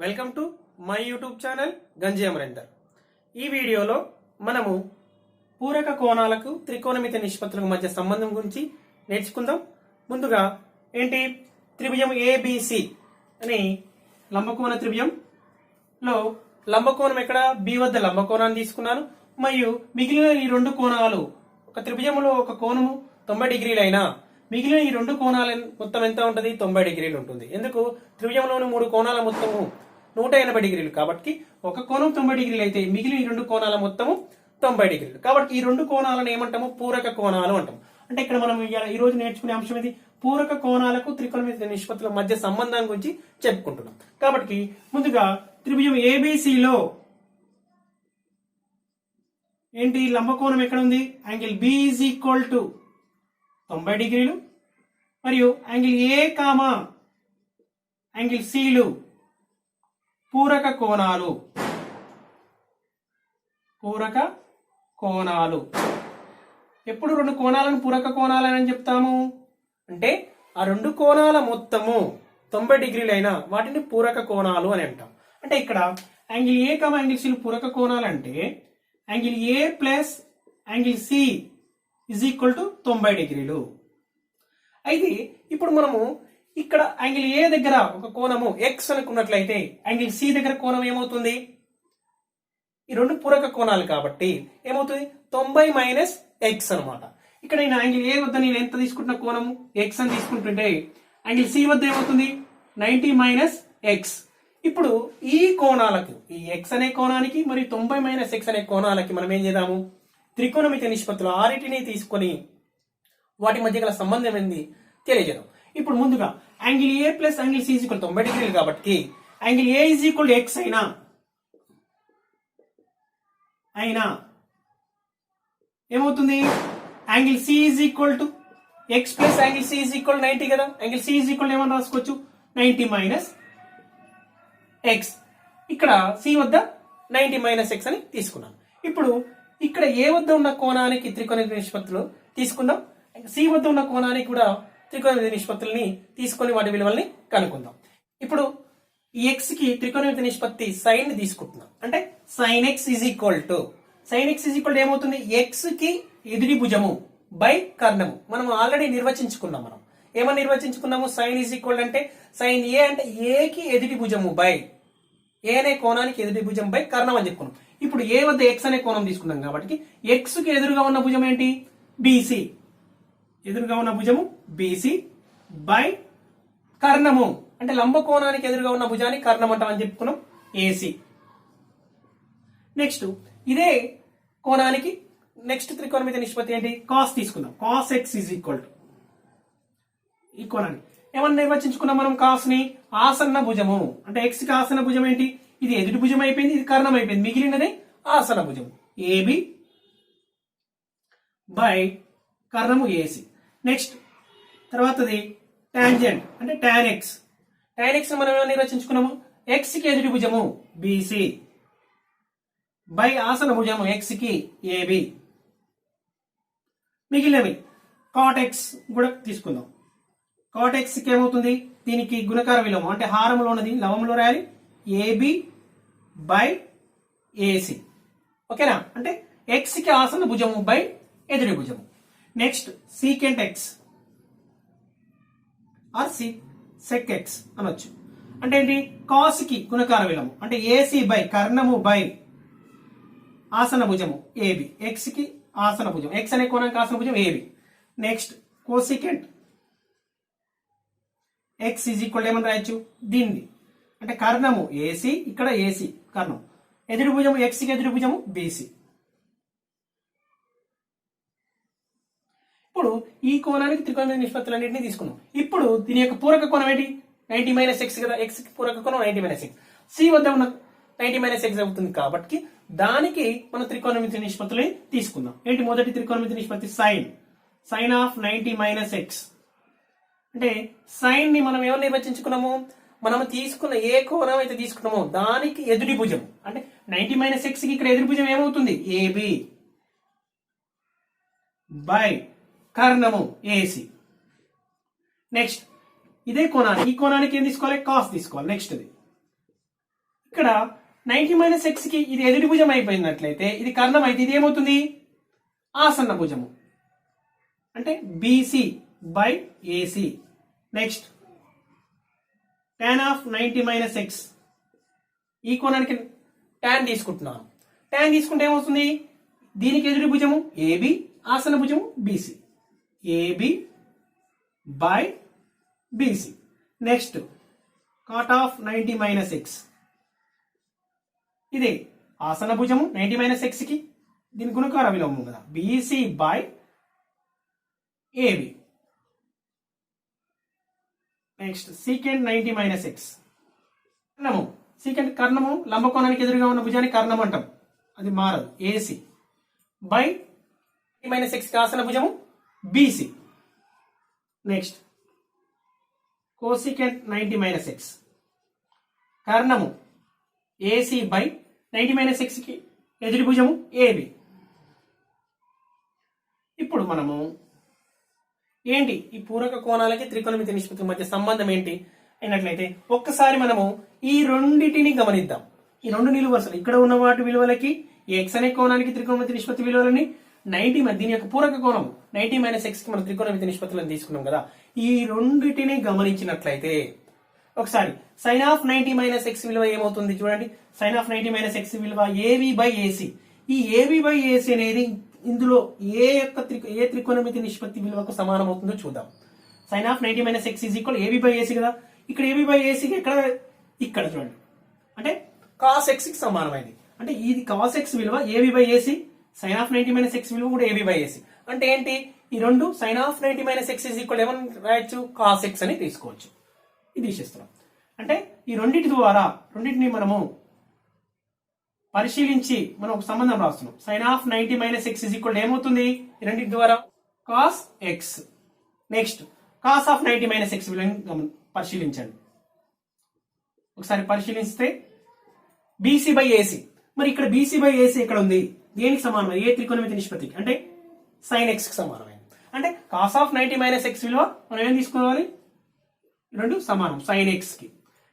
Welcome to my YouTube channel గంజి అమరేందర్. ఈ వీడియోలో మనము పూరక కోణాలకు త్రికోణమితి నిష్పత్తులకు మధ్య సంబంధం గురించి నేర్చుకుందాం. ముందుగా ఏంటి, త్రిభుజం ఏబిసి అని లంబకోణ త్రిభుజంలో లంబకోణం ఎక్కడ బి వద్ద లంబకోణాన్ని తీసుకున్నాను. మరియు మిగిలిన ఈ రెండు కోణాలు, ఒక త్రిభుజంలో ఒక కోణము 90 డిగ్రీలు అయినా మిగిలిన ఈ రెండు కోణాల మొత్తం ఎంత ఉంటుంది? 90 డిగ్రీలు ఉంటుంది. ఎందుకు? త్రిభుజంలోని మూడు కోణాల మొత్తము 180 డిగ్రీలు కాబట్టి ఒక కోణం 90 డిగ్రీలు అయితే మిగిలిన ఈ రెండు కోణాల మొత్తము 90 డిగ్రీలు. కాబట్టి ఈ రెండు కోణాలను ఏమంటాము? పూరక కోణాలు అంటాము. అంటే ఇక్కడ మనం ఈ రోజు నేర్చుకునే అంశం ఇది, పూరక కోణాలకు త్రికోణమితి నిష్పత్తుల మధ్య సంబంధం గురించి చెప్పుకుంటున్నాం. కాబట్టి ముందుగా త్రిభుజం ఏబిసిలో ఏంటి, లంబకోణం ఎక్కడ ఉంది? Angle B is equal to 90 డిగ్రీలు మరియు యాంగిల్ ఏ కామా యాంగిల్ సిలు పూరక కోణాలు. పూరక కోణాలు ఎప్పుడు రెండు కోణాలను పూరక కోణాలు అని చెప్తాము అంటే ఆ రెండు కోణాల మొత్తము 90 డిగ్రీలు అయినా వాటిని పూరక కోణాలు అని అంటాం. అంటే ఇక్కడ యాంగిల్ ఏ కామా యాంగిల్ సిలు పూరక కోణాలు అంటే angle A plus angle C is equal to 90 డిగ్రీలు. అయితే ఇప్పుడు మనము ఇక్కడ యాంగిల్ ఏ దగ్గర ఒక కోణము ఎక్స్ అనుకున్నట్లయితే యాంగిల్ సి దగ్గర కోణం ఏమవుతుంది? ఈ రెండు పూరక కోణాలు కాబట్టి ఏమవుతుంది? 90 మైనస్ ఎక్స్ అనమాట. ఇక్కడ నేను యాంగిల్ ఏ వద్ద నేను ఎంత తీసుకుంటున్న కోణము ఎక్స్ అని తీసుకుంటుంటే యాంగిల్ సి వద్ద ఏమవుతుంది? 90 మైనస్ ఎక్స్. ఇప్పుడు ఈ కోణాలకు, ఈ ఎక్స్ అనే కోణానికి మరియు 90 మైనస్ ఎక్స్ అనే కోణాలకి మనం ఏం చేద్దాము? త్రికోణమితి నిష్పత్తులు ఆరిటిని తీసుకొని వాటి మధ్య గల సంబంధం ఏంది తెలియజేద్దాం. ఇప్పుడు ముందుగా angle A plus angle C equal 90 డిగ్రీలు కాబట్టి angle A is equal X అయినా ఏమవుతుంది? Angle C is equal to X plus angle C is equal 90 కదా. యాంగిల్ సి ఈజ్ ఈక్వల్ ఏమని రాసుకోవచ్చు? 90 మైనస్ ఎక్స్. ఇక్కడ సి వద్ద 90 మైనస్ ఎక్స్ అని తీసుకున్నాను. ఇప్పుడు ఇక్కడ ఏ వద్ద ఉన్న కోణానికి త్రికోణమితి నిష్పత్తులు తీసుకుందాం, సి వద్ద ఉన్న కోణానికి కూడా త్రికోణమితి నిష్పత్తుల్ని తీసుకొని వాటి విలువల్ని కనుక్కుందాం. ఇప్పుడు ఈ ఎక్స్ కి త్రికోణమితి నిష్పత్తి సైన్ ని తీసుకుంటున్నాం. అంటే sign X is equal to ఏమవుతుంది? ఎక్స్ కి ఎదుటి భుజము బై కర్ణము. మనం ఆల్రెడీ నిర్వచించుకున్నాం. మనం ఏమని నిర్వచించుకున్నాము? సైన్ ఈజ్ ఈక్వల్ అంటే సైన్ ఏ అంటే ఏ కి ఎదుటి భుజము బై ఏ అనే కోణానికి ఎదుటి భుజం బై కర్ణం అని చెప్పుకున్నాం. ఇప్పుడు ఏ వద్ద ఎక్స్ అనే కోణం తీసుకున్నాం కాబట్టి ఎక్స్ కి ఎదురుగా ఉన్న భుజం ఏంటి? బీసీ. ఎదురుగా ఉన్న భుజము బీసీ బై కర్ణము అంటే లంబ కోణానికి ఎదురుగా ఉన్న భుజాన్ని కర్ణం అంటామని చెప్పుకున్నాం, ఏసీ. నెక్స్ట్ ఇదే కోణానికి నెక్స్ట్ త్రికోణమితి నిష్పత్తి ఏంటి? కాస్ తీసుకుందాం. Cos X is equal to ఈ కోణాన్ని ఏమన్నా నిర్వచించుకున్నాం మనం? కాస్ ని ఆసన్న భుజము అంటే ఎక్స్ కి ఆసన్న భుజం ఏంటి? ఇది ఎదుటి భుజం అయిపోయింది, ఇది కర్ణం అయిపోయింది, మిగిలినదే ఆసన భుజం ఏబి బై కర్ణము ఏసి. నెక్స్ట్ తర్వాతది టాంజెంట్ అంటే టాన్ ఎక్స్. టాన్ ఎక్స్ మనం ఏమైనా నిర్వచించుకున్నాము? ఎక్స్ కి ఎదుటి భుజము బీసీ బై ఆసన భుజము ఎక్స్ కి ఏబి. మిగిలినవి కాట్ ఎక్స్ కూడా తీసుకుందాం. కాట్ ఎక్స్ కి ఏమవుతుంది? దీనికి గుణకార విలోమం అంటే హారంలో ఉన్నది లవంలో రాయాలి, ఏబి బై ఏసి. ఓకేనా? అంటే ఎక్స్ కి ఆసన భుజము బై ఎదుటి భుజము. Next secant X or sec X అనొచ్చు. అంటే ఏంటి? కాస్ కి గుణకార విలోమం అంటే ఏసీ బై కర్ణము బై ఆసన భుజము ఏబి. ఎక్స్ కి ఆసన భుజం, ఎక్స్ అనే కోణానికి ఆసన భుజం AB. Next cosecant X is equal ఏమని రాయొచ్చు? దీన్ని అంటే కర్ణము ఏసీ, ఇక్కడ ఏసీ కర్ణం, ఎదురు భుజము ఎక్స్ కి ఎదురు భుజము బీసీ. ఇప్పుడు ఈ కోణానికి త్రికోణమితి నిష్పత్తులన్నింటినీ తీసుకున్నాం. ఇప్పుడు దీని యొక్క పూరక కోణం ఏంటి? 90 మైనస్ ఎక్స్ కదా. ఎక్స్ కి పూరక కోణం 90 మైనస్ ఎక్స్. సి వద్ద ఉన్న 90 మైనస్ ఎక్స్ అవుతుంది కాబట్టి దానికి మనం త్రికోణమితి నిష్పత్తులని తీసుకుందాం. ఏంటి మొదటి త్రికోణమితి నిష్పత్తి? Sine of 90 minus X. అంటే సైన్ ని మనం ఏమని నిర్వచించుకున్నాము? మనం తీసుకున్న ఏ కోణం అయితే తీసుకున్నామో దానికి ఎదుటి భుజం అంటే 90 మైనస్ ఎక్స్ కి ఇక్కడ ఎదుటి భుజం ఏమవుతుంది? ఏబి బై కర్ణము ఏసి. నెక్స్ట్ ఇదే కోణానికి, ఈ కోణానికి ఏం తీసుకోవాలి? కాస్ తీసుకోవాలి. నెక్స్ట్ ఇక్కడ 90 - x కి ఇది ఎదుటి భుజం అయిపోయినట్లయితే ఇది కర్ణం అయితే ఇది ఏమవుతుంది ఆసన్న భుజము అంటే BC by AC. Next tan of 90 - x ఈ కోణానికి tan తీసుకుంటున్నాను. tan తీసుకుంటే ఏమవుతుంది దీనికి ఎదుటి భుజము ఏబి ఆసన్న భుజము BC AB by BC. Next cot of 90 - x ఇది ఆసన భుజము 90 - x కి దీని గుణకార విలోమం కదా BC by AB. Next secant 90 - x కర్ణము సీకెంట్ కర్ణము లంబకోణానికి ఎదురుగా ఉన్న భుజాన్ని కర్ణం అంటాం అది మారదు ఏసీ బై 90 - x కి ఆసన భుజము బీసీ. నెక్స్ట్ కోసికెంట్ 90 - x కర్ణము ఏసీ బై 90 - x కి ఎదుటి భుజము ఏబి. ఇప్పుడు మనము ఏంటి ఈ పూరక కోణాలకి త్రికోణమితి నిష్పత్తుల మధ్య సంబంధం ఏంటి అయినట్లయితే ఒక్కసారి మనము ఈ రెండిటిని గమనిద్దాం. ఈ రెండు నిలువు వరుసలు ఇక్కడ ఉన్న వాటి విలువలకి ఎక్స్ అనే కోణానికి త్రికోణమితి నిష్పత్తి విలువలని 90 దీని యొక్క పూరక కోణం 90 - x కి మనం త్రికోణమితి నిష్పత్తులను తీసుకున్నాం కదా. ఈ రెండిటిని గమనించినట్లయితే ఒకసారి సైన్ ఆఫ్ 90 - x విలువ ఏమవుతుంది చూడండి. సైన్ ఆఫ్ 90 - x విలువ ఏవి బై ఏసీ. ఈ ఏవి బై ఏసీ అనేది ఇందులో ఏ త్రికోణమితి నిష్పత్తి విలువకు సమానం అవుతుందో చూద్దాం. Sine of 90 - x is equal AB by AC కదా. ఇక్కడ ఏబి బై ఏసీ ఇక్కడ చూడండి అంటే కాస్ ఎక్స్ కి సమానమైంది. అంటే ఇది కాస్ ఎక్స్ విలువ AB by AC sine of 90 - x విలువ కూడా ఏబి బై ఏసీ. అంటే ఏంటి ఈ రెండు sine of 90 - x is equal ఏమని రాయొచ్చు కాస్ ఎక్స్ అని తీసుకోవచ్చు. ఇది తీసేస్తున్నాం. అంటే ఈ రెండింటి ద్వారా రెండింటిని మనము పరిశీలించి మనం ఒక సంబంధం రాస్తున్నాం. Sine of 90 - x is equal ఏమవుతుంది ఈ రెండింటి ద్వారా cos x. Next cos of 90 - x విలువని పరిశీలించండి. ఒకసారి పరిశీలిస్తే బీసీ బై ఏసీ. మరి ఇక్కడ బీసీ బై ఏసీ ఎక్కడ ఉంది దేనికి సమానమైంది ఏ త్రికోణమితి నిష్పత్తికి అంటే సైన్ ఎక్స్ కి సమానమైంది. అంటే కాస్ ఆఫ్ 90 - x విలువ మనం ఏం తీసుకోవాలి రెండు సమానం సైన్ ఎక్స్ కి.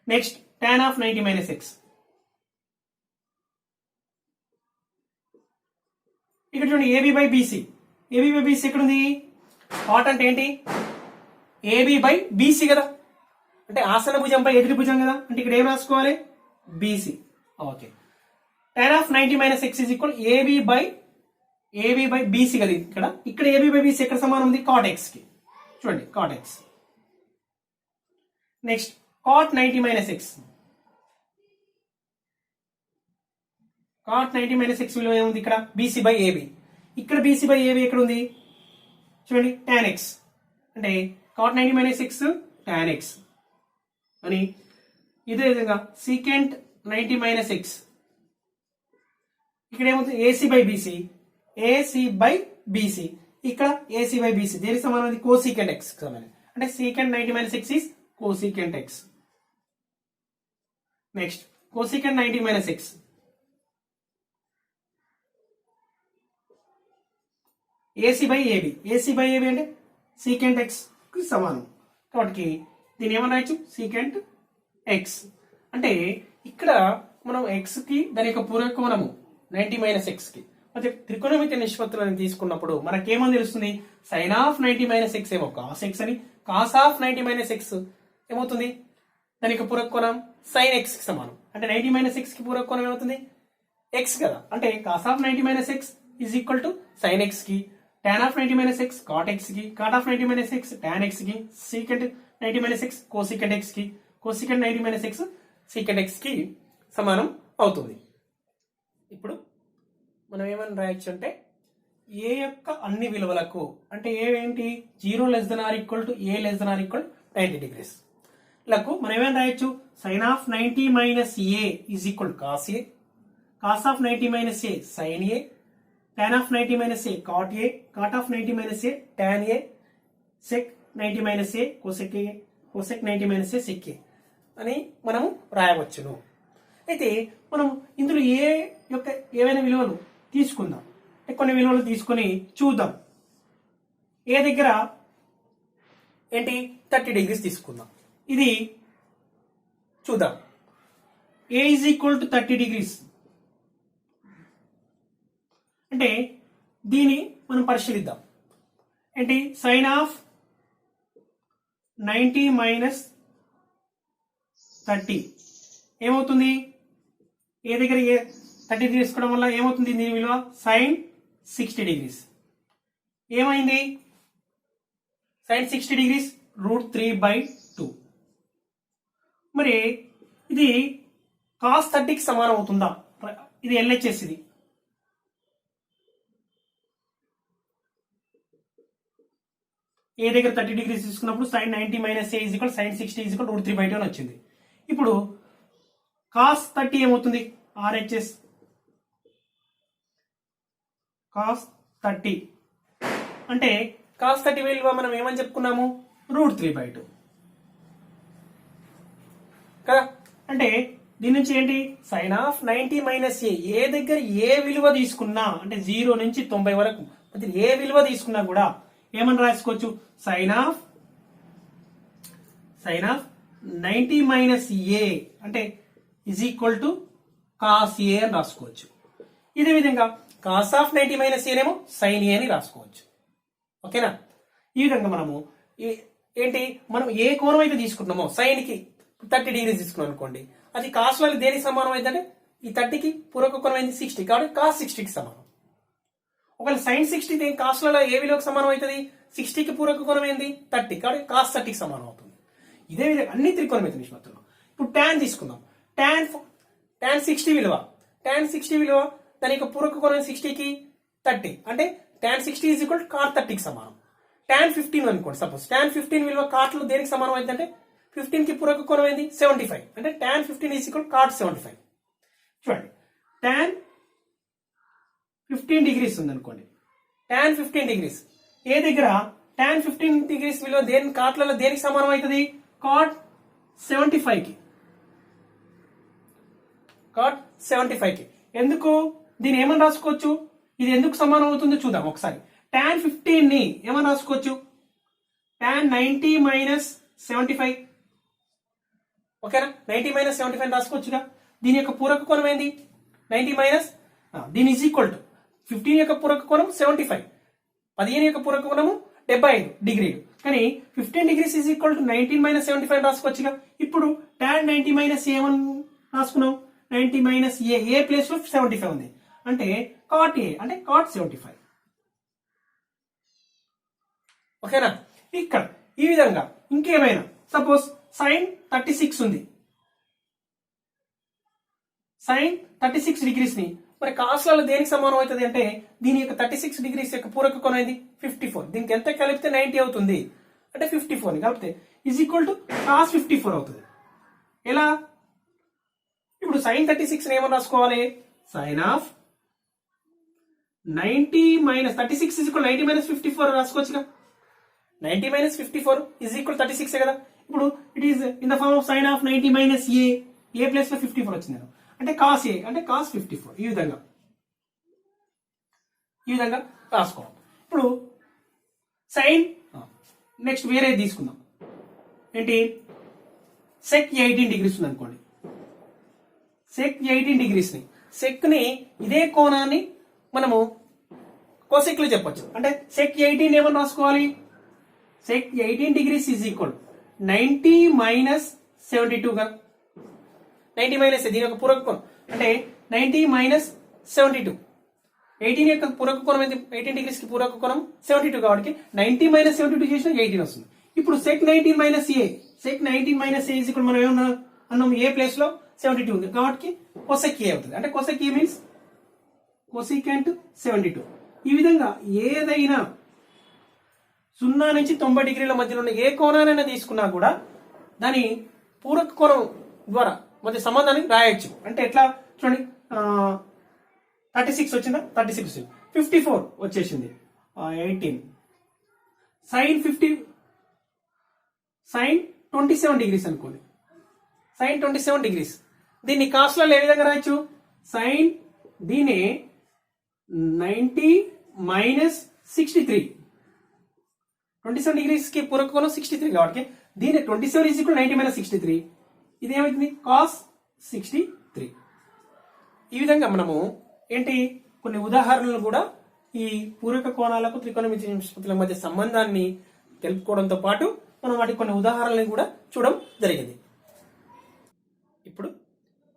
నెక్స్ట్ tan ఆఫ్ 90 - x ఇక్కడ చూడండి AB by BC. AB by BC ఎక్కడ ఉంది కాట్ అంటే ఏంటి ఏబి బై బీసీ కదా. అంటే ఆసన భుజంపై ఎదుటి భుజం కదా. అంటే ఇక్కడ ఏం రాసుకోవాలి BC. Okay tan of 90 - x is equal AB by BC కదా. ఇక్కడ ఏబి బై బీసీ ఎక్కడ సమానం ఉంది కాట్ ఎక్స్ కి. చూడండి cot X. Next cot 90 - x cot 90 - x విలువ ఏముంది ఇక్కడ బీసీ బై ఏబి. ఇక్కడ బీసీ బై ఏబి ఎక్కడ ఉంది చూడండి tan x. అంటే cot 90 - x tan x అని. ఇదే విధంగా సీకెంట్ 90 - x ఇక్కడ ఏమవుతుంది AC by BC AC by BC. ఇక్కడ ఏసీ బై బీసీ దేనికి సమానం కోసీకెంట్ ఎక్స్ సమానం. అంటే secant 90 - x is cosecant X. Next cosecant 90 - x AC by AB. AC by AB అంటే సీకెంట్ ఎక్స్ కి సమానం కాబట్టి దీన్ని ఏమని రాయొచ్చు సీకెంట్ ఎక్స్. అంటే ఇక్కడ మనం ఎక్స్ కి దాని యొక్క పూరక కోణము 90 - x కి ಮತ್ತೆ త్రికోణమితి నిష్పత్తులను తీసుకున్నప్పుడు మనకేమని తెలుస్తుంది సైన్ ఆఫ్ 90 - x ఏమో కాస్ ఎక్స్ అని కాస్ ఆఫ్ 90 - x ఏమవుతుంది దాని యొక్క పూరక కోణం సైన్ ఎక్స్ కి సమానం. అంటే 90 - x కి పూరక కోణం ఏమవుతుంది ఎక్స్ కదా. అంటే cos of 90 - x is equal to sign X కి tan of 90 - x cot x కి cot of 90 - x tan x కి secant 90 - x cosecant x కి cosecant 90 - x secant x కి సమానం అవుతుంది. ఇప్పుడు మనం ఏమని రాయొచ్చు అంటే ఏ యొక్క అన్ని విలువలకు అంటే ఏంటి 0 <= a <= 90 degrees లకు మనం ఏమని రాయొచ్చు sin of 90 - a is equal cos a cos of 90 - a sin a tan of 90 - a cot a cot of 90 - a tan a sec 90 - a cosec a cosec 90 - a sec a అని మనము రాయవచ్చును. అయితే మనం ఇందులో ఏ యొక్క ఏవైనా విలువలు తీసుకుందాం. కొన్ని విలువలు తీసుకొని చూద్దాం. ఏ దగ్గర ఏంటి 30 degrees తీసుకుందాం. ఇది చూద్దాం ఏ ఈజ్ ఈక్వల్ టు 30 డిగ్రీస్ అంటే దీన్ని మనం పరిశీలిద్దాం. ఏంటి సైన్ ఆఫ్ 90 మైనస్ 30 ఏమవుతుంది? ఏ దగ్గర ఏ 30 తీసుకోవడం వల్ల ఏమవుతుంది? దీని విలువ సైన్ 60 డిగ్రీస్. ఏమైంది? Sine 60 degrees √3/2. మరి ఇది కాస్ 30కి సమానం అవుతుందా? ఇది LHS. ఇది ఏ దగ్గర 30 డిగ్రీస్ తీసుకున్నప్పుడు sine 90 minus A is equal sine 60 is equal √3/2 అని వచ్చింది. ఇప్పుడు కాస్ 30 ఏమవుతుంది? RHS కాస్ 30 అంటే కాస్ 30 విలువ మనం ఏమని చెప్పుకున్నాము? √3/2 కదా. అంటే దీని నుంచి ఏంటి? సైన్ ఆఫ్ 90 మైనస్ ఏ దగ్గర ఏ విలువ తీసుకున్నా అంటే 0 నుంచి 90 వరకు ఏ విలువ తీసుకున్నా కూడా ఏమని రాసుకోవచ్చు? సైన్ ఆఫ్ 90 మైనస్ ఏ అంటే is equal to cos A అని రాసుకోవచ్చు. ఇదే విధంగా కాస్ ఆఫ్ 90 మైనస్ ఏనేమో సైన్ ఏ అని రాసుకోవచ్చు. ఓకేనా? ఈ విధంగా మనము ఏంటి మనం ఏ కోణం అయితే తీసుకుంటున్నామో సైన్ కి 30 డిగ్రీస్ తీసుకున్నాం అనుకోండి, అది కాస్ వాళ్ళు దేనికి సమానం అయిందంటే ఈ 30కి పూరక కోణం అయింది 60 కాబట్టి కాస్ 60కి సమానం. ఒకవేళ సైన్ 60 కాస్లలో ఏ విలువకు సమానం అవుతుంది? 60కి పూరక కోణం ఏంది? 30 కాబట్టి కాస్ 30కి సమానం అవుతుంది. ఇదే విధంగా అన్ని త్రికోణమితి నిష్పత్తులు. ఇప్పుడు tan తీసుకుందాం. tan 60 విలువ దాని యొక్క పూరక కోణం 60కి 30 అంటే tan 60 ఈజ్ ఈక్వల్ cot 30కి సమానం. tan 15 అనుకోండి, సపోజ్ tan 15 విలువ కాట్ లో దేనికి సమానం అయిందంటే 15 కి పూరక కోణం ఏంది? 75 అంటే tan 15 ఈజ్ ఈక్వల్ cot 75. చూడండి, tan 15 డిగ్రీస్ ఉంది అనుకోండి. tan 15 డిగ్రీస్ ఏ దగ్గర tan 15 డిగ్రీస్ విలువ దేని కాట్లలో దేనికి సమానం అవుతుంది? cot 75కి. cot 75కి. ఎందుకు దీన్ని ఏమని రాసుకోవచ్చు? ఇది ఎందుకు సమానం అవుతుందో చూద్దాం ఒకసారి. tan 15 ని ఏమని రాసుకోవచ్చు? tan 90 minus 75. ఓకేనా? 90 మైనస్ 75 రాసుకోవచ్చుగా. దీని యొక్క పూరక కోణం ఏంది? 90 మైనస్ దీని ఈజ్ ఈక్వల్ టు 15 యొక్క పూరక కోణం 75, 15 యొక్క పూరక కోణము 75 డిగ్రీలు. కానీ 15 degrees is equal to 19 minus 75 రాసుకోవచ్చుగా. ఇప్పుడు tan 90 మైనస్ ఏమని రాసుకున్నాం? 90 మైనస్ ఏ ప్లేస్ లో 75 ఉంది అంటే cot ఏ అంటే cot 75. ఓకేనా? ఇక్కడ ఈ విధంగా ఇంకేమైనా సపోజ్ సైన్ 36 ఉంది. సైన్ 36 డిగ్రీస్ ని మరి కాస్లలో దేనికి సమానం అవుతుంది అంటే దీని యొక్క 36 డిగ్రీస్ యొక్క పూరక కోణం ఏంది? 54. దీనికి ఎంత కలిపితే 90 అవుతుంది అంటే 54 కలిపితే ఈజ్ ఈక్వల్ టు కాస్ 54 అవుతుంది. ఎలా? ఇప్పుడు సైన్ 36 ని ఏమని రాసుకోవాలి? Sine of 90 minus 36 is equal 90 minus 54 రాసుకోవచ్చుగా. 90 మైనస్ 54 ఈజ్ ఈక్వల్ 36 కదా. ఇప్పుడు it is in the form of sine of 90 minus A place లో 54 వచ్చింది అంటే కాస్ ఏ అంటే కాస్ 54. ఈ విధంగా రాసుకోవాలి. ఇప్పుడు సైన్ నెక్స్ట్ వేరే తీసుకుందాం. ఏంటి? సెక్ 18 డిగ్రీస్ ఉంది అనుకోండి. సెక్ 18 డిగ్రీస్ ని సెక్ ని ఇదే కోణాన్ని మనము కోసెక్ లో చెప్పొచ్చు. అంటే సెక్ 18 ఏమని రాసుకోవాలి? Sec 18 degrees is equal 90 minus 72 గా. 90 మైనస్ దీని యొక్క పూరక కోణం అంటే 90 మైనస్ 72. 18 యొక్క పూరక కోణం ఏంటి? 18 డిగ్రీస్ కి పూరక కోణం 72 కాబట్టి 90 మైనస్ 72 చేసిన 18 వస్తుంది. ఇప్పుడు sec 19 minus A is equal మనం ఏమన్నా అన్నాం? ఏ ప్లేస్ లో 72 ఉంది కాబట్టి కొసెక్ ఏ అవుతుంది. అంటే కొసెక్ ఏ మీన్స్ కొసికెంట్ 72. ఈ విధంగా ఏదైనా 0 నుంచి 90 డిగ్రీల మధ్యలో ఉన్న ఏ కోణానైనా తీసుకున్నా కూడా దాని పూరక కోణం ద్వారా మధ్య సంబంధాన్ని రాయొచ్చు. అంటే ఎట్లా చూడండి, 36 వచ్చిందా? 36 వచ్చింది. 54 వచ్చేసింది. 18 సైన్ 27 డిగ్రీస్ అనుకోండి. సైన్ 27 డిగ్రీస్ దీన్ని కాస్లలో ఏ విధంగా రాయొచ్చు? సైన్ దీని 90 మైనస్ 63. 27 డిగ్రీస్ కి పూరక కోణం 63 కాబట్టి దీని 27 ఈజ్ ఈక్వల్ 90 మైనస్ 63. ఇది ఏమైతుంది? కాస్ 63. ఈ విధంగా మనము ఏంటి కొన్ని ఉదాహరణలు కూడా ఈ పూరక కోణాలకు త్రికోణమితి నిష్పత్తుల మధ్య సంబంధాన్ని తెలుపుకోవడంతో పాటు మనం వాటి కొన్ని ఉదాహరణలను కూడా చూడడం జరిగింది. ఇప్పుడు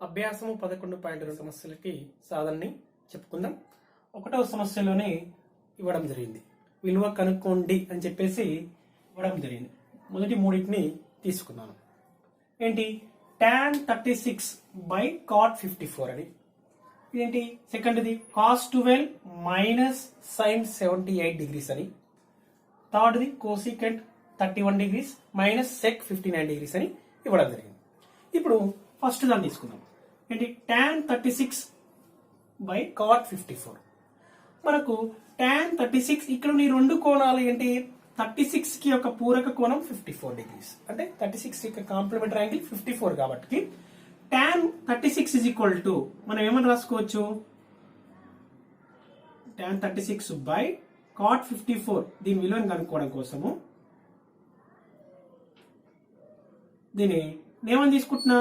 అభ్యాసము 11.2 సమస్యలకి సాధనని చెప్పుకుందాం. 1వ సమస్యలోనే ఇవ్వడం జరిగింది, విలువ కనుక్కోండి అని చెప్పేసి ఇవ్వడం జరిగింది. మొదటి మూడింటిని తీసుకున్నాను. ఏంటి tan 36 by cot 54 అని. ఇదేంటి సెకండ్ది cos 12 minus sin 78 degrees అని. థర్డ్ది cosecant 31 degrees minus sec 59 degrees అని ఇవ్వడం జరిగింది. ఇప్పుడు ఫస్ట్ దాన్ని తీసుకుందాం. ఏంటి tan 36 by cot 54. మనకు tan 36 ఇక్కడ ఈ రెండు కోణాలు ఏంటి 36 కి యొక్క పూరక కోణం 54 degrees, అంటే 36 యొక్క కాంప్లిమెంటరీ యాంగిల్ 54 కాబట్టి tan 36 is equal to మనం ఏమని రాసుకోవచ్చు, tan 36 by cot 54 దీని విలువను కనుక్కోవడం కోసము దీన్ని ఏమని తీసుకుంటున్నా,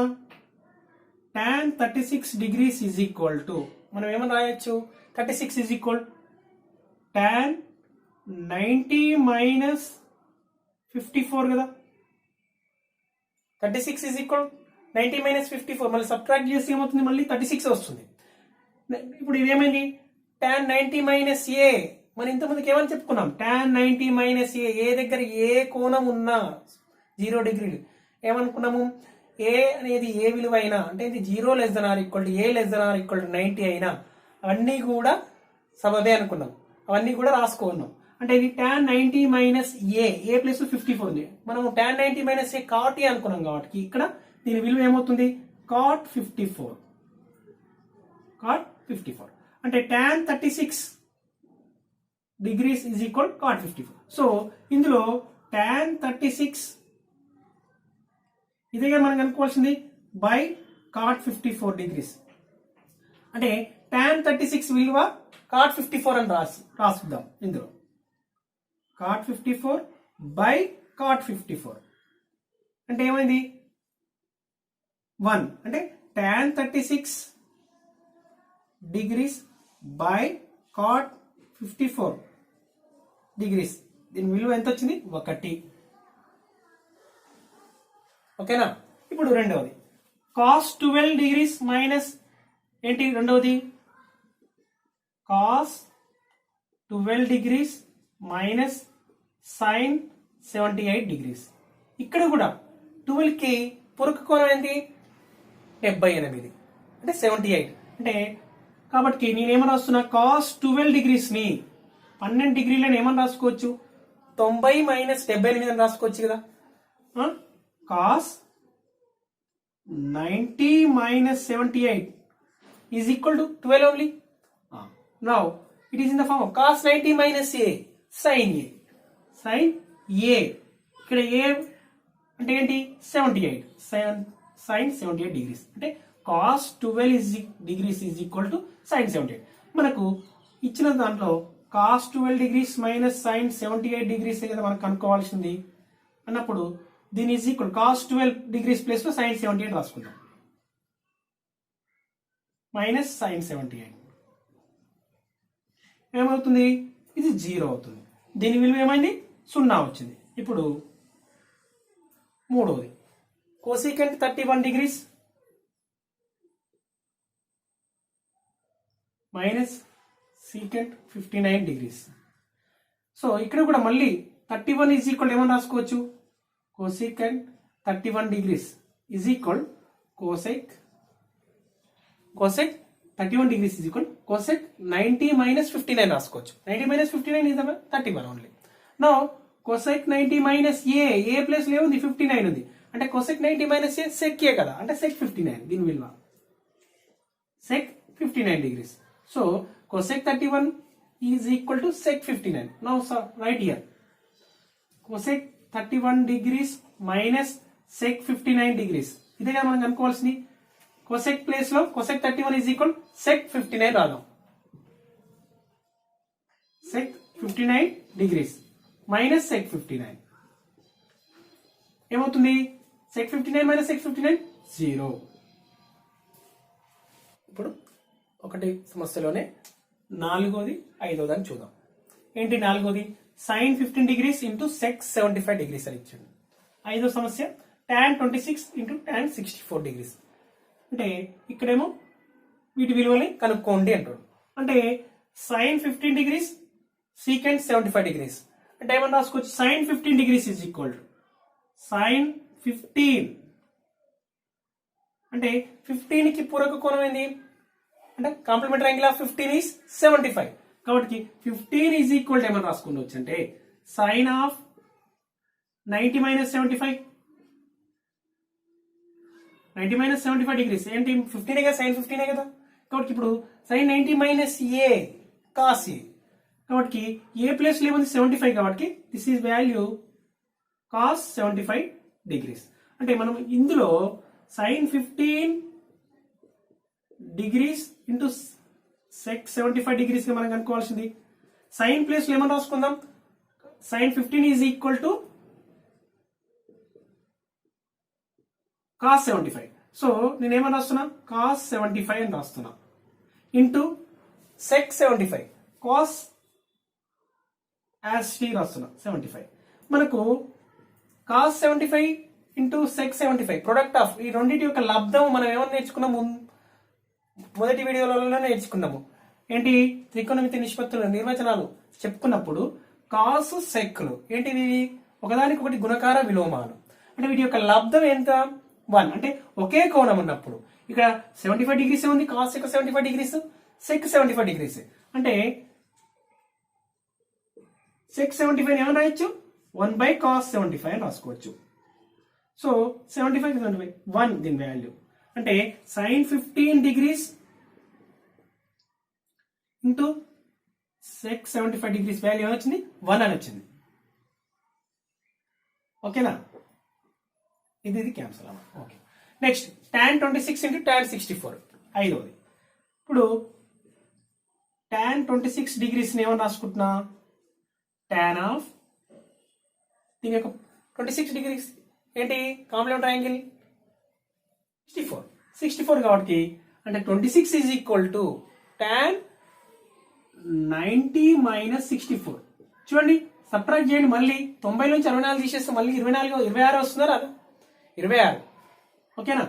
tan 36 degrees is equal to మనం ఏమని రాయొచ్చు, 36 is equal tan 90 minus 54 కదా. 36 is equal 90 minus 54 మళ్ళీ సబ్ట్రాక్ట్ చేసి ఏమవుతుంది, మళ్ళీ 36 వస్తుంది. ఇప్పుడు ఇదేమైంది tan 90 minus a, మనం ఇంతమందికి ఏమని చెప్పుకున్నాం, tan 90 minus a దగ్గర ఏ కోణం ఉన్నా 0 డిగ్రీలు ఏమనుకున్నాము, a అనేది ఏ విలువ అయినా అంటే ఇది 0 less than or equal to a less than or equal to 90 అయినా అవన్నీ కూడా సబబే అనుకున్నాం, అవన్నీ కూడా రాసుకున్నాం. అంటే ఇది tan 90 minus a ప్లస్ 54 ఉంది, మనము tan 90 minus a cot a అనుకున్నాం కాబట్టి ఇక్కడ దీని విలువ ఏమవుతుంది cot 54 అంటే tan 36 degrees is equal cot 54. So ఇందులో tan 36 ఇదే మనం కనుక్కోవాల్సింది బై cot 54 degrees, అంటే tan 36 విలువ cot 54 అని రాసుద్దాం. ఇందులో cot 54 బై cot 54 అంటే ఏమైంది 1, అంటే tan 36 degrees by cot 54 degrees దీని విలువ ఎంత వచ్చింది 1. ఓకేనా. ఇప్పుడు రెండవది cos 12 degrees మైనస్ ఏంటి రెండవది cos 12 degrees minus sin 78 degrees. ఇక్కడ కూడా 12 కి పూరక కోణం ఏంటి 78 అంటే 78 అంటే కాబట్టి నేనేమని రాస్తున్నా cos 12 degrees ని 12 డిగ్రీలను ఏమని రాసుకోవచ్చు 90 మైనస్ 78 అని రాసుకోవచ్చు కదా. cos 90 minus 78 is equal to 12 only. Now it is in the form of cos 90 minus a sin a. ఇక్కడ a అంటే ఏంటి 78 sin 78 degrees అంటే cos 12 degrees is equal to sin 78. మనకు ఇచ్చిన దాంట్లో cos 12 degrees minus sin 78 degrees కదా మనకు కనుక్కోవాల్సింది అన్నప్పుడు దీని is equal cos 12 degrees plus లో sin 78 రాసుకుందాం మైనస్ sin 78 ఏమవుతుంది ఇది 0 అవుతుంది. దీని విలువ ఏమైంది 0 వచ్చింది. ఇప్పుడు మూడవది cosecant 31 degrees minus secant 59 degrees. So ఇక్కడ కూడా మళ్ళీ 31 ఈజ్ ఈక్వల్ ఏమని రాసుకోవచ్చు cosecant 31 degrees is equal cosec 31 degrees is equal cosec 90 minus 59 రాసుకోవచ్చు. 90 minus 59 is 31 only. Now cosec 90 minus a plus లో ఉంది 59 ఉంది అంటే cosec 90 minus a sec a కదా అంటే sec 59 దీని విలువ sec 59 degrees. So cosec 31 is equal to sec 59. Now right here cosec 31 degrees minus sec 59 degrees ఇదేగా మనం కనుక్కోవాల్సింది. cosec ప్లేస్ లో cosec 31 is equal sec 59 రాద్దాం. sec 59 degrees minus sec 59 ఏమవుతుంది sec 59 minus sec 59 0. ఇప్పుడు ఒకటి సమస్యలోనే నాలుగోది ఐదోది అని చూద్దాం. ఏంటి నాలుగోది? sin 15 degrees into sec 75 degrees అని ఇచ్చాడు. ఐదో సమస్య tan 26 into tan 64 degrees. అంటే ఇక్కడేమో వీటి విలువని కనుక్కోండి అంటాడు. అంటే sin 15 degrees secant 75 degrees అంటే ఏమన్నా రాసుకోవచ్చు, sin 15 degrees is equal to sin 15 అంటే 15 కి పూరక కోణం ఏంది అంటే కాంప్లిమెంటరీ యాంగిల్ ఆఫ్ 15 is 75. కాబట్టి 15 ఈజ్ ఈక్వల్ టు ఏమని రాసుకోవచ్చు అంటే sine of 90 minus 75 90 minus 75 degrees ఏంటి 15 కదా, సైన్ 15 కదా. కాబట్టి ఇప్పుడు sine 90 minus A cos A, కాబట్టి ఏ ప్లేస్ లో ఏముంది 75, కాబట్టి this is value cos 75 degrees. అంటే మనం ఇందులో sine 15 degrees into sec 75 degrees గా మనం కనుక్కోవాల్సింది. సైన్ ప్లేస్ లో ఏమని రాసుకుందాం, sine 15 is equal to cos 75. So నేను ఏమని రాస్తున్నా, కాస్ 75 అని రాస్తున్నా into sec 75 cos as T రాస్తున్నా 75. మనకు cos 75 into sec 75 product of ఈ రెండింటి యొక్క లబ్ధం మనం ఏమని నేర్చుకున్నాము, మొదటి వీడియోలలో నేర్చుకున్నాము. ఏంటి త్రికోణమితి నిష్పత్తుల నిర్వచనాలు చెప్పుకున్నప్పుడు కాసు సెక్లు ఏంటివి ఒకదానికొకటి గుణకార విలోమాలు. అంటే వీటి యొక్క లబ్ధం ఎంత 1. అంటే ఒకే కోణం ఉన్నప్పుడు ఇక్కడ 75 డిగ్రీస్ ఉంది, కాస్ యొక్క 75 డిగ్రీస్, సెక్ 75 డిగ్రీస్. అంటే సెక్ 75 ఏమని రాయొచ్చు 1/cos 75 అని రాసుకోవచ్చు. సో 75 1 దీని వాల్యూ. అంటే sine 15 degrees into sec 75 degrees value ఏమొచ్చింది 1 అని వచ్చింది. ఓకేనా, ఇది క్యాన్సల్ అవ్వ. Okay, next tan 26 into tan 64 ఐదోది. ఇప్పుడు tan 26 డిగ్రీస్ ఏమని రాసుకుంటున్నా, tan ఆఫ్ దీని యొక్క 26 డిగ్రీస్ ఏంటి కాంప్లిమెంటరీ యాంగిల్ 64 కాబట్టి అంటే 26 is equal to tan 90 minus 64. చూడండి సబ్ట్రాక్ట్ చేయండి, మళ్ళీ 90 నుంచి 64 తీసేస్తే మళ్ళీ 26 వస్తుందా రాదు 26. ఓకేనా,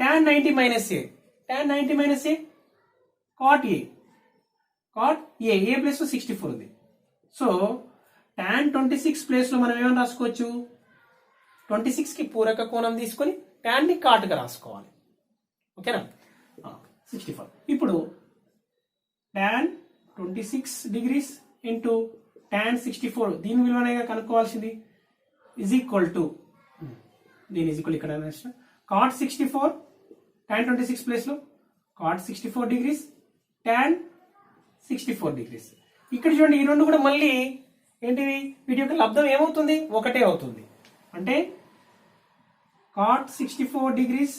tan 90 minus A, tan 90 minus A cot A, cot A place 64 ఉంది. సో tan 26 ప్లేస్ లో మనం ఏమని రాసుకోవచ్చు, 26 కి పూరక కోణం తీసుకొని tan ని కాటుగా రాసుకోవాలి. ఓకేనా, 64. ఇప్పుడు tan 26 డిగ్రీస్ ఇంటూ tan 64 దీని విలువనే కనుక్కోవాల్సింది ఇజ్ ఈక్వల్ టు దీని ఈజ్ ఈక్వల్ ఇక్కడ కాట్ 64 tan 26 ప్లేస్ లో కాట్ 64 డిగ్రీస్ tan 64 డిగ్రీస్. ఇక్కడ చూడండి ఈ రెండు కూడా మళ్ళీ ఏంటివి వీటి యొక్క లబ్ధం ఏమవుతుంది ఒకటే అవుతుంది. అంటే కాట్ 64 డిగ్రీస్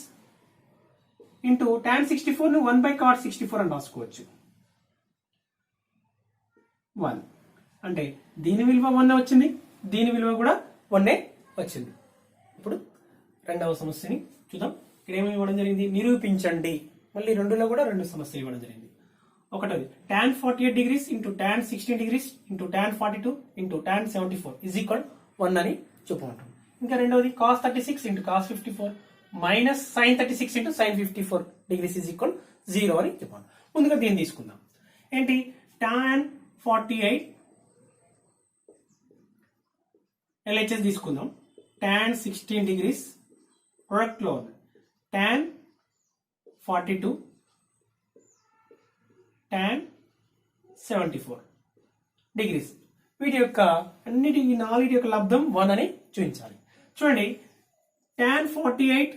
ఇంటూ tan 64 ను 1/cot 64 అని రాసుకోవచ్చు 1. అంటే దీని విలువ 1 వచ్చింది, దీని విలువ కూడా 1 వచ్చింది. ఇప్పుడు రెండవ సమస్యని చూద్దాం. ఇక్కడ ఏమి ఇవ్వడం జరిగింది, నిరూపించండి. మళ్ళీ రెండులో కూడా రెండు సమస్యలు ఇవ్వడం జరిగింది. ఒకటోది tan 48 degrees into tan 16 degrees into tan 42 into tan 74 is equal 1 అని చెప్పమంటాం. ఇంకా రెండవది cos 36 into cos 54 minus sin 36 into sin 54 degrees is equal 0 అని చెప్పాను. ముందుగా దీన్ని తీసుకుందాం. ఏంటి tan 48 LHS తీసుకుందాం. tan 16 డిగ్రీస్ ప్రొడక్ట్ లో tan 42 tan 74 డిగ్రీస్. వీటి యొక్క అన్నిటి ఈ నాలుగు యొక్క లబ్ధం 1 అని చూపించాలి. చూడండి tan 48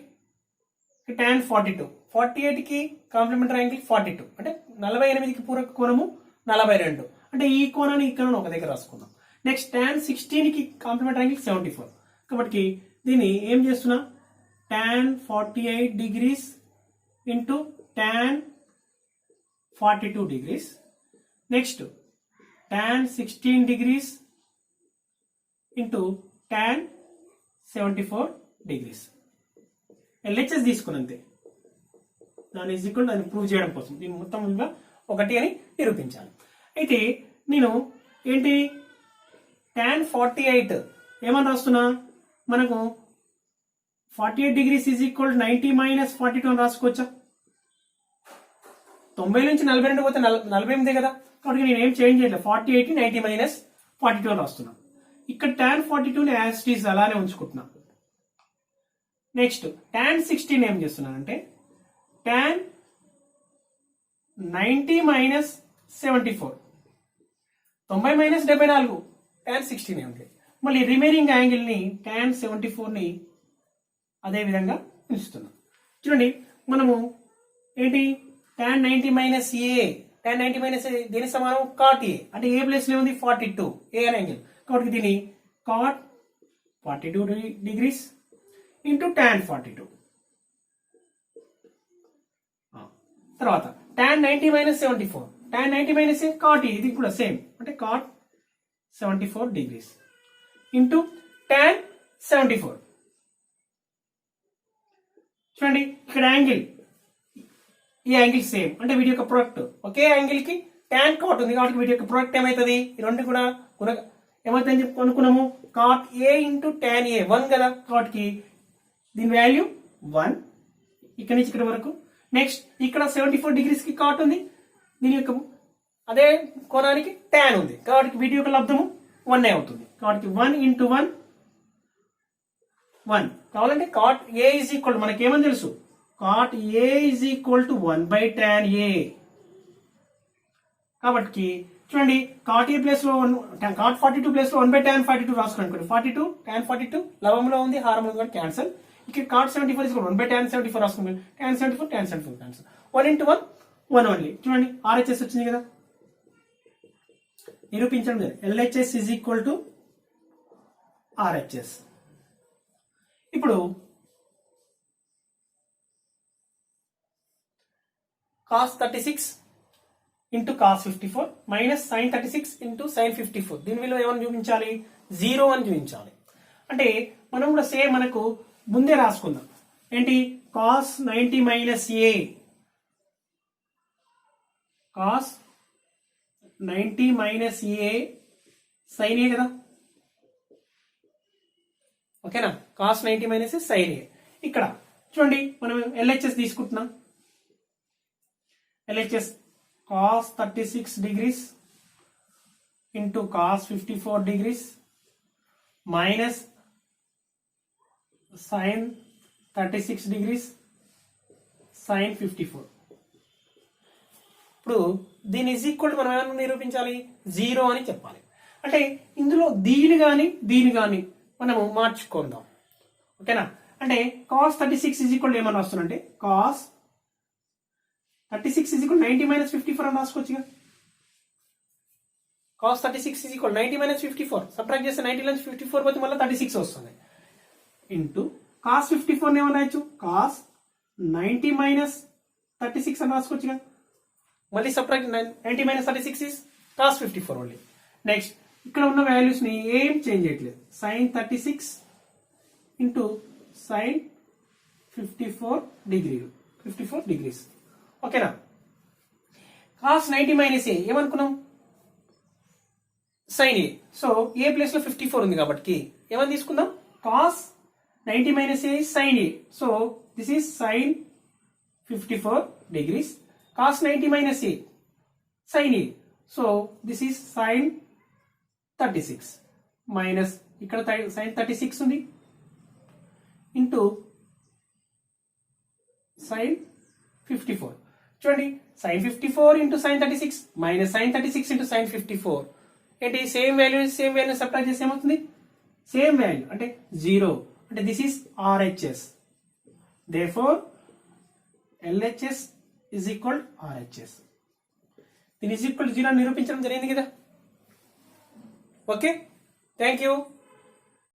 tan 42 48 కి కాంప్లిమెంటరీ యాంగిల్ 42 అంటే 48 కి పూరక కోణము 42 అంటే ఈ కోణాన్ని ఇక్కడ ఒక దగ్గర రాసుకుందాం. నెక్స్ట్ tan 16 కి కాంప్లిమెంటరీ యాంగిల్ 74 కాబట్టి దీన్ని ఏం చేస్తున్నా tan 48 degrees into tan 42 degrees. Next tan 16 degrees into tan 74 degrees. LHS తీసుకున్నంతే దాని ఈజ్ ఈక్వల్ దాన్ని ప్రూవ్ చేయడం కోసం దీని మొత్తం విలువ 1 అని నిరూపించాలి. అయితే నేను ఏంటి tan 48 ఏమని రాస్తున్నా, మనకు 48 degrees ఈజ్ ఈక్వల్ 90 - 42 అని రాసుకోవచ్చా? 90 నుంచి 42 పోతే 48 కదా. కాబట్టి నేను ఏం చేంజ్ చేయలేదు, 48 90 - 42 అని రాస్తున్నా. ఇక్కడ tan 42ని యాజ్ ఇట్ ఈజ్ అలానే ఉంచుకుంటున్నా. నెక్స్ట్ tan 16 ఏం చేస్తున్నానంటే tan 90 - 74 90 - 74 tan 16 ఏమిటి. మళ్ళీ రిమైనింగ్ యాంగిల్ ని tan 74ని అదే విధంగా ఉంచుతున్నాం. చూడండి మనము ఏంటి tan 90 - a tan 90 - a దీని సమానం cot a అంటే ఏ ప్లేస్ లో ఉంది 42 a అనే యాంగిల్. కాబట్టి దీని cot 42 degrees ఇంటూ tan 42. తర్వాత tan 90 - 74 tan 90 - a cot a ఇది కూడా సేమ్ అంటే cot 74 degrees ఇంటూ tan 74. చూడండి ఇక్కడ యాంగిల్ ఈ యాంగిల్ సేమ్ అంటే వీటి యొక్క ప్రొడక్ట్ ఒకే యాంగిల్ కి tan cot ఉంది కాబట్టి వీటి యొక్క ప్రొడక్ట్ ఏమవుతుంది, ఈ రెండు కూడా ఏమవుతుందని చెప్పి అనుకున్నాము cot a into tan a 1 కదా. కాబట్టి దీని వాల్యూ 1 ఇక్కడ నుంచి ఇక్కడ వరకు. నెక్స్ట్ ఇక్కడ 74 degrees కి cot ఉంది, దీని యొక్క అదే కోణానికి tan ఉంది కాబట్టి వీటి యొక్క లబ్ధము 1 అవుతుంది. కాబట్టి 1 ఇంటూ 1 1 కావాలంటే cot a ఈజ్ ఈక్వల్ మనకేమని తెలుసు cot a is equal to 1/tan a. కాబట్టి చూడండి cot a ప్లేస్ లో cot 42 ప్లేస్ లో 1/tan 42 రాసుకోండి. 42 tan 42 లవంలో ఉంది హారంలో ఉంది క్యాన్సల్. ఇక్కడ cot 74 ఈజ్ 1/tan 74 రాసుకోండి. tan 74 tan 74 cancel. 1 into 1 1 only. చూడండి RHS వచ్చింది కదా, నిరూపించడం లేదు. LHS is equal to RHS. ఇప్పుడు cos 36 into cos 54 minus sin 36 into sin 54 దీని విలువ ఏమని చూపించాలి 0 అని చూపించాలి. అంటే మనం కూడా సేమ్ మనకు ముందే రాసుకుందాం ఏంటి cos 90 - a cos 90 - a sin a కదా. ఓకేనా, cos 90 - a sin a. ఇక్కడ చూడండి మనం LHS తీసుకుంటున్నాం. LHS cos 36 degrees into cos 54 degrees minus sin 36 degrees sin 54. ఇప్పుడు దీని ఈజ్ ఈక్వల్ మనం ఏమన్నా నిరూపించాలి 0 అని చెప్పాలి. అంటే ఇందులో దీని కానీ మనము మార్చుకుందాం. ఓకేనా, అంటే cos 36 ఈజ్ ఈక్వల్ ఏమన్నా వస్తుందంటే cos 36 ఈజ్ ఈక్వల్ 90 - 54 అని రాసుకోవచ్చుగా. cos 36 ఈజ్ ఈక్వల్ 90 - 54 సబ్ట్రాక్ట్ చేస్తే 90 నుంచి 54 పోతే మళ్ళీ 36 వస్తుంది. ఇంటూ cos 54 ఏమన్నా రాయొచ్చు cos 90 - 36 అని రాసుకోవచ్చుగా. మళ్ళీ subtract 90 - 36 is cos 54 only. Next ఇక్కడ ఉన్న వాల్యూస్ ని ఏం చేంజ్ చేయట్లేదు. sin 36 into sin 54 degrees. ఓకేనా, cos 90 - a ఏమనుకున్నాం sin a. So A place లో 54 ఉంది కాబట్టి ఏమని తీసుకుందాం cos 90 - a sin a. So this is sin 54 degrees. cos 90 - a sin a. So this is sin 36 minus ఇక్కడ sin 36 ఉంది ఇంటూ sin 54. చూడండి sin 54 into sin 36 minus sin 36 into sin 54 ఏంటి same value subtract చేస్తే ఏమవుతుంది same value అంటే 0. అంటే this is RHS. Therefore LHS is equal RHS. దీని is equal 0 నిరూపించడం జరిగింది కదా. Okay, thank you.